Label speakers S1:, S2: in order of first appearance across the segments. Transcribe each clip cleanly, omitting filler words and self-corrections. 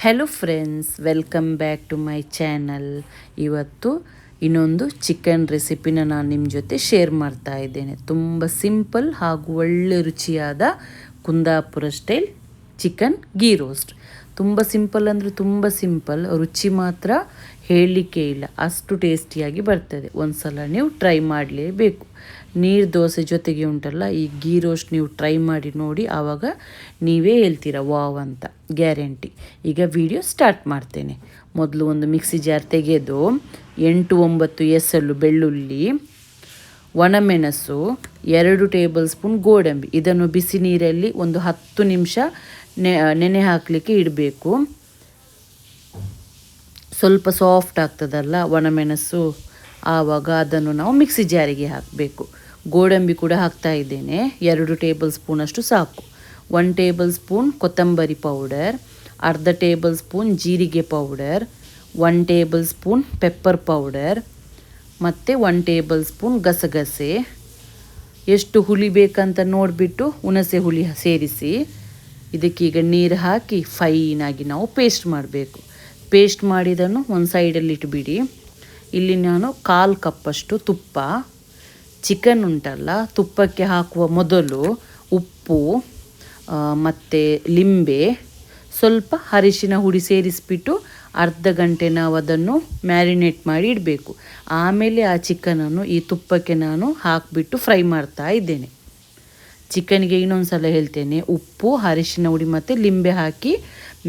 S1: Hello friends, welcome back to my channel. ಇವತ್ತು ಇನ್ನೊಂದು chicken ರೆಸಿಪಿನ ನಾನು ನಿಮ್ಮ ಜೊತೆ ಶೇರ್ ಮಾಡ್ತಾ ಇದ್ದೇನೆ. ತುಂಬ ಸಿಂಪಲ್ ಹಾಗೂ ಒಳ್ಳೆ ರುಚಿಯಾದ Kundapura style chicken ghee roast. ತುಂಬ ಸಿಂಪಲ್ ಅಂದರೆ ತುಂಬ ಸಿಂಪಲ್, ರುಚಿ ಮಾತ್ರ ಹೇಳಲಿಕ್ಕೆ ಇಲ್ಲ, ಅಷ್ಟು ಟೇಸ್ಟಿಯಾಗಿ ಬರ್ತದೆ. ಒಂದು ಸಲ ನೀವು ಟ್ರೈ ಮಾಡಲೇಬೇಕು. ನೀರು ದೋಸೆ ಜೊತೆಗೆ ಉಂಟಲ್ಲ, ಈ ಗೀ ರೋಸ್ಟ್ ನೀವು ಟ್ರೈ ಮಾಡಿ ನೋಡಿ, ಆವಾಗ ನೀವೇ ಹೇಳ್ತೀರ ವಾವ್ ಅಂತ, ಗ್ಯಾರಂಟಿ. ಈಗ ವಿಡಿಯೋ ಸ್ಟಾರ್ಟ್ ಮಾಡ್ತೇನೆ. ಮೊದಲು ಒಂದು ಮಿಕ್ಸಿ ಜಾರ್ ತೆಗೆದು 8-9 ಎಸಳು ಬೆಳ್ಳುಳ್ಳಿ, ಒಣಮೆಣಸು, 2 ಟೇಬಲ್ ಸ್ಪೂನ್ ಗೋಡಂಬಿ, ಇದನ್ನು ಬಿಸಿ ನೀರಲ್ಲಿ ಒಂದು 10 ನಿಮಿಷ ನೆನೆ ಹಾಕಲಿಕ್ಕೆ ಇಡಬೇಕು. ಸ್ವಲ್ಪ ಸಾಫ್ಟ್ ಆಗ್ತದಲ್ಲ ಒಣಮೆಣಸು, ಆವಾಗ ಅದನ್ನು ನಾವು ಮಿಕ್ಸಿ ಜಾರಿಗೆ ಹಾಕಬೇಕು. ಗೋಡಂಬಿ ಕೂಡ ಹಾಕ್ತಾ ಇದ್ದೇನೆ, 2 ಟೇಬಲ್ ಸ್ಪೂನಷ್ಟು ಸಾಕು. 1 ಟೇಬಲ್ ಸ್ಪೂನ್ ಕೊತ್ತಂಬರಿ ಪೌಡರ್, ಅರ್ಧ ಟೇಬಲ್ ಸ್ಪೂನ್ ಜೀರಿಗೆ powder, 1 table spoon pepper powder ಮತ್ತು 1 ಟೇಬಲ್ ಸ್ಪೂನ್ ಗಸಗಸೆ. ಎಷ್ಟು ಹುಳಿ ಬೇಕಂತ ನೋಡಿಬಿಟ್ಟು ಹುಣಸೆ ಹುಳಿ ಸೇರಿಸಿ ಇದಕ್ಕೀಗ ನೀರು ಹಾಕಿ ಫೈನಾಗಿ ನಾವು ಪೇಸ್ಟ್ ಮಾಡಬೇಕು. ಪೇಸ್ಟ್ ಮಾಡಿದನ್ನು ಒಂದು ಸೈಡಲ್ಲಿ ಇಟ್ಬಿಡಿ. ಇಲ್ಲಿ ನಾನು 1/4 ಕಪ್ಪಷ್ಟು ತುಪ್ಪ, ಚಿಕನ್ ಉಂಟಲ್ಲ ತುಪ್ಪಕ್ಕೆ ಹಾಕುವ ಮೊದಲು ಉಪ್ಪು ಮತ್ತು ಲಿಂಬೆ, ಸ್ವಲ್ಪ ಅರಿಶಿನ ಹುಡಿ ಸೇರಿಸಿಬಿಟ್ಟು ಅರ್ಧ ಗಂಟೆ ನಾವು ಅದನ್ನು ಮ್ಯಾರಿನೇಟ್ ಮಾಡಿ ಇಡಬೇಕು. ಆಮೇಲೆ ಆ ಚಿಕನನ್ನು ಈ ತುಪ್ಪಕ್ಕೆ ನಾನು ಹಾಕಿಬಿಟ್ಟು ಫ್ರೈ ಮಾಡ್ತಾ ಇದ್ದೇನೆ. ಚಿಕನ್ಗೆ ಇನ್ನೊಂದು ಸಲ ಹೇಳ್ತೇನೆ, ಉಪ್ಪು, ಅರಿಶಿನ ಹುಡಿ ಮತ್ತು ಲಿಂಬೆ ಹಾಕಿ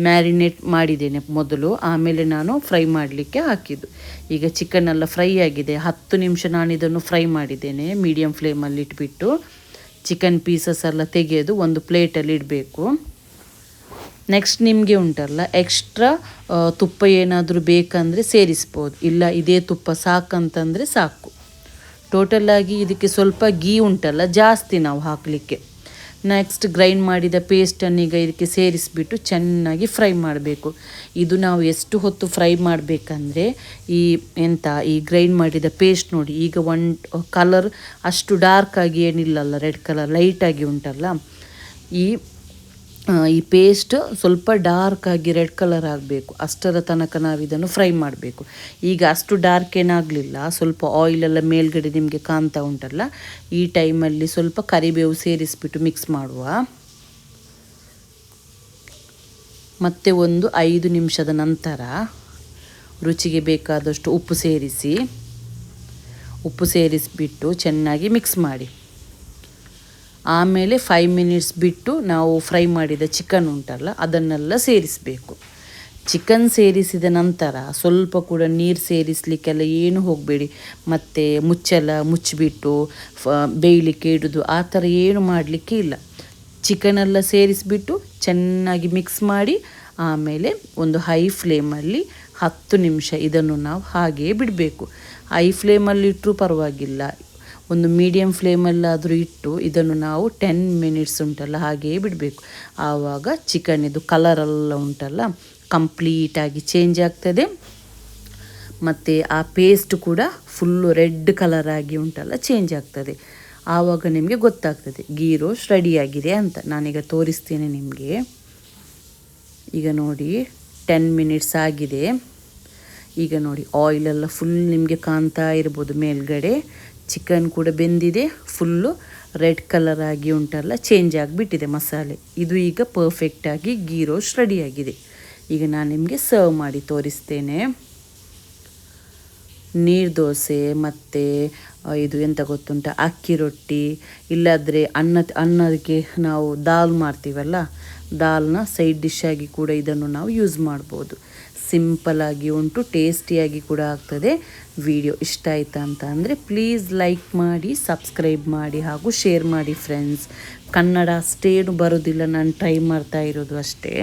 S1: ಮ್ಯಾರಿನೇಟ್ ಮಾಡಿದ್ದೇನೆ ಮೊದಲು, ಆಮೇಲೆ ನಾನು ಫ್ರೈ ಮಾಡಲಿಕ್ಕೆ ಹಾಕಿದ್ದು. ಈಗ ಚಿಕನ್ ಫ್ರೈ ಆಗಿದೆ. 10 ನಿಮಿಷ ನಾನು ಇದನ್ನು ಫ್ರೈ ಮಾಡಿದ್ದೇನೆ ಮೀಡಿಯಮ್ ಫ್ಲೇಮಲ್ಲಿ ಇಟ್ಬಿಟ್ಟು. ಚಿಕನ್ ಪೀಸಸ್ ಎಲ್ಲ ತೆಗೆದು ಒಂದು ಪ್ಲೇಟಲ್ಲಿ ಇಡಬೇಕು. ನೆಕ್ಸ್ಟ್ ನಿಮಗೆ ಉಂಟಲ್ಲ ಎಕ್ಸ್ಟ್ರಾ ತುಪ್ಪ ಏನಾದರೂ ಬೇಕಂದರೆ ಸೇರಿಸ್ಬೋದು, ಇಲ್ಲ ಇದೇ ತುಪ್ಪ ಸಾಕಂತಂದರೆ ಸಾಕು. ಟೋಟಲಾಗಿ ಇದಕ್ಕೆ ಸ್ವಲ್ಪ ಗೀ ಉಂಟಲ್ಲ ಜಾಸ್ತಿ ನಾವು ಹಾಕಲಿಕ್ಕೆ. ನೆಕ್ಸ್ಟ್ ಗ್ರೈಂಡ್ ಮಾಡಿದ ಪೇಸ್ಟನ್ನು ಈಗ ಇದಕ್ಕೆ ಸೇರಿಸಿಬಿಟ್ಟು ಚೆನ್ನಾಗಿ ಫ್ರೈ ಮಾಡಬೇಕು. ಇದು ನಾವು ಎಷ್ಟು ಹೊತ್ತು ಫ್ರೈ ಮಾಡಬೇಕಂದ್ರೆ, ಈ ಗ್ರೈಂಡ್ ಮಾಡಿದ ಪೇಸ್ಟ್ ನೋಡಿ, ಈಗ ಒಂದು ಕಲರ್ ಅಷ್ಟು ಡಾರ್ಕಾಗಿ ಏನಿಲ್ಲಲ್ಲ, ರೆಡ್ ಕಲರ್ ಲೈಟಾಗಿ ಉಂಟಲ್ಲ, ಈ ಪೇಸ್ಟ್ ಸ್ವಲ್ಪ ಡಾರ್ಕಾಗಿ ರೆಡ್ ಕಲರ್ ಆಗಬೇಕು. ಅಷ್ಟರ ತನಕ ನಾವು ಇದನ್ನು ಫ್ರೈ ಮಾಡಬೇಕು. ಈಗ ಅಷ್ಟು ಡಾರ್ಕ್ ಏನಾಗಲಿಲ್ಲ, ಸ್ವಲ್ಪ ಆಯಿಲೆಲ್ಲ ಮೇಲ್ಗಡೆ ನಿಮಗೆ ಕಾಣ್ತಾ ಉಂಟಲ್ಲ, ಈ ಟೈಮಲ್ಲಿ ಸ್ವಲ್ಪ ಕರಿಬೇವು ಸೇರಿಸಿಬಿಟ್ಟು ಮಿಕ್ಸ್ ಮಾಡುವ. ಮತ್ತೆ ಒಂದು 5 ನಿಮಿಷದ ನಂತರ ರುಚಿಗೆ ಬೇಕಾದಷ್ಟು ಉಪ್ಪು ಸೇರಿಸಿಬಿಟ್ಟು ಚೆನ್ನಾಗಿ ಮಿಕ್ಸ್ ಮಾಡಿ. ಆಮೇಲೆ 5 ಮಿನಿಟ್ಸ್ ಬಿಟ್ಟು ನಾವು ಫ್ರೈ ಮಾಡಿದ ಚಿಕನ್ ಉಂಟಲ್ಲ ಅದನ್ನೆಲ್ಲ ಸೇರಿಸಬೇಕು. ಚಿಕನ್ ಸೇರಿಸಿದ ನಂತರ ಸ್ವಲ್ಪ ಕೂಡ ನೀರು ಸೇರಿಸಲಿಕ್ಕೆಲ್ಲ ಏನು ಹೋಗಬೇಡಿ. ಮತ್ತು ಮುಚ್ಚಿಬಿಟ್ಟು ಬೇಯಲಿಕ್ಕೆ ಇಡೋದು ಆ ಥರ ಏನು ಮಾಡಲಿಕ್ಕೆ ಇಲ್ಲ. ಚಿಕನೆಲ್ಲ ಸೇರಿಸಿಬಿಟ್ಟು ಚೆನ್ನಾಗಿ ಮಿಕ್ಸ್ ಮಾಡಿ, ಆಮೇಲೆ ಒಂದು ಹೈ ಫ್ಲೇಮಲ್ಲಿ 10 ನಿಮಿಷ ಇದನ್ನು ನಾವು ಹಾಗೆಯೇ ಬಿಡಬೇಕು. ಹೈ ಫ್ಲೇಮಲ್ಲಿ ಇಟ್ಟರೂ ಪರವಾಗಿಲ್ಲ, ಒಂದು ಮೀಡಿಯಮ್ ಫ್ಲೇಮಲ್ಲಾದರೂ ಇಟ್ಟು ಇದನ್ನು ನಾವು 10 ಮಿನಿಟ್ಸ್ ಉಂಟಲ್ಲ ಹಾಗೆಯೇ ಬಿಡಬೇಕು. ಆವಾಗ ಚಿಕನ್ ಇದು ಕಲರೆಲ್ಲ ಉಂಟಲ್ಲ ಕಂಪ್ಲೀಟಾಗಿ ಚೇಂಜ್ ಆಗ್ತದೆ, ಮತ್ತು ಆ ಪೇಸ್ಟ್ ಕೂಡ ಫುಲ್ಲು ರೆಡ್ ಕಲರಾಗಿ ಉಂಟಲ್ಲ ಚೇಂಜ್ ಆಗ್ತದೆ. ಆವಾಗ ನಿಮಗೆ ಗೊತ್ತಾಗ್ತದೆ ಗೀ ರೋಸ್ಟ್ ರೆಡಿಯಾಗಿದೆ ಅಂತ. ನಾನೀಗ ತೋರಿಸ್ತೇನೆ ನಿಮಗೆ. ಈಗ ನೋಡಿ 10 ಮಿನಿಟ್ಸ್ ಆಗಿದೆ. ಈಗ ನೋಡಿ ಆಯಿಲೆಲ್ಲ ಫುಲ್ ನಿಮಗೆ ಕಾಣ್ತಾ ಇರ್ಬೋದು ಮೇಲ್ಗಡೆ. ಚಿಕನ್ ಕೂಡ ಬೆಂದಿದೆ, ಫುಲ್ಲು ರೆಡ್ ಕಲರ್ ಆಗಿ ಉಂಟಲ್ಲ ಚೇಂಜ್ ಆಗಿಬಿಟ್ಟಿದೆ ಮಸಾಲೆ. ಇದು ಈಗ ಪರ್ಫೆಕ್ಟಾಗಿ ಗೀ ರೋಸ್ಟ್ ರೆಡಿಯಾಗಿದೆ. ಈಗ ನಾನು ನಿಮಗೆ ಸರ್ವ್ ಮಾಡಿ ತೋರಿಸ್ತೇನೆ. ನೀರು ದೋಸೆ ಮತ್ತು ಇದು ಎಂತ ಗೊತ್ತುಂಟ, ಅಕ್ಕಿ ರೊಟ್ಟಿ, ಇಲ್ಲಾದರೆ ಅನ್ನಕ್ಕೆ ನಾವು ದಾಲ್ ಮಾಡ್ತೀವಲ್ಲ, ದಾಲ್ನ ಸೈಡ್ ಡಿಶ್ ಆಗಿ ಕೂಡ ಇದನ್ನು ನಾವು ಯೂಸ್ ಮಾಡ್ಬೋದು. ಸಿಂಪಲಾಗಿ ಉಂಟು, ಟೇಸ್ಟಿಯಾಗಿ ಕೂಡ ಆಗ್ತದೆ. ವಿಡಿಯೋ ಇಷ್ಟ ಆಯ್ತಾ ಅಂತ ಅಂದರೆ ಪ್ಲೀಸ್ ಲೈಕ್ ಮಾಡಿ, ಸಬ್ಸ್ಕ್ರೈಬ್ ಮಾಡಿ ಹಾಗೂ ಶೇರ್ ಮಾಡಿ ಫ್ರೆಂಡ್ಸ್. ಕನ್ನಡ ಅಷ್ಟೇನು ಬರೋದಿಲ್ಲ, ನಾನು ಟ್ರೈ ಮಾಡ್ತಾ ಇರೋದು ಅಷ್ಟೇ.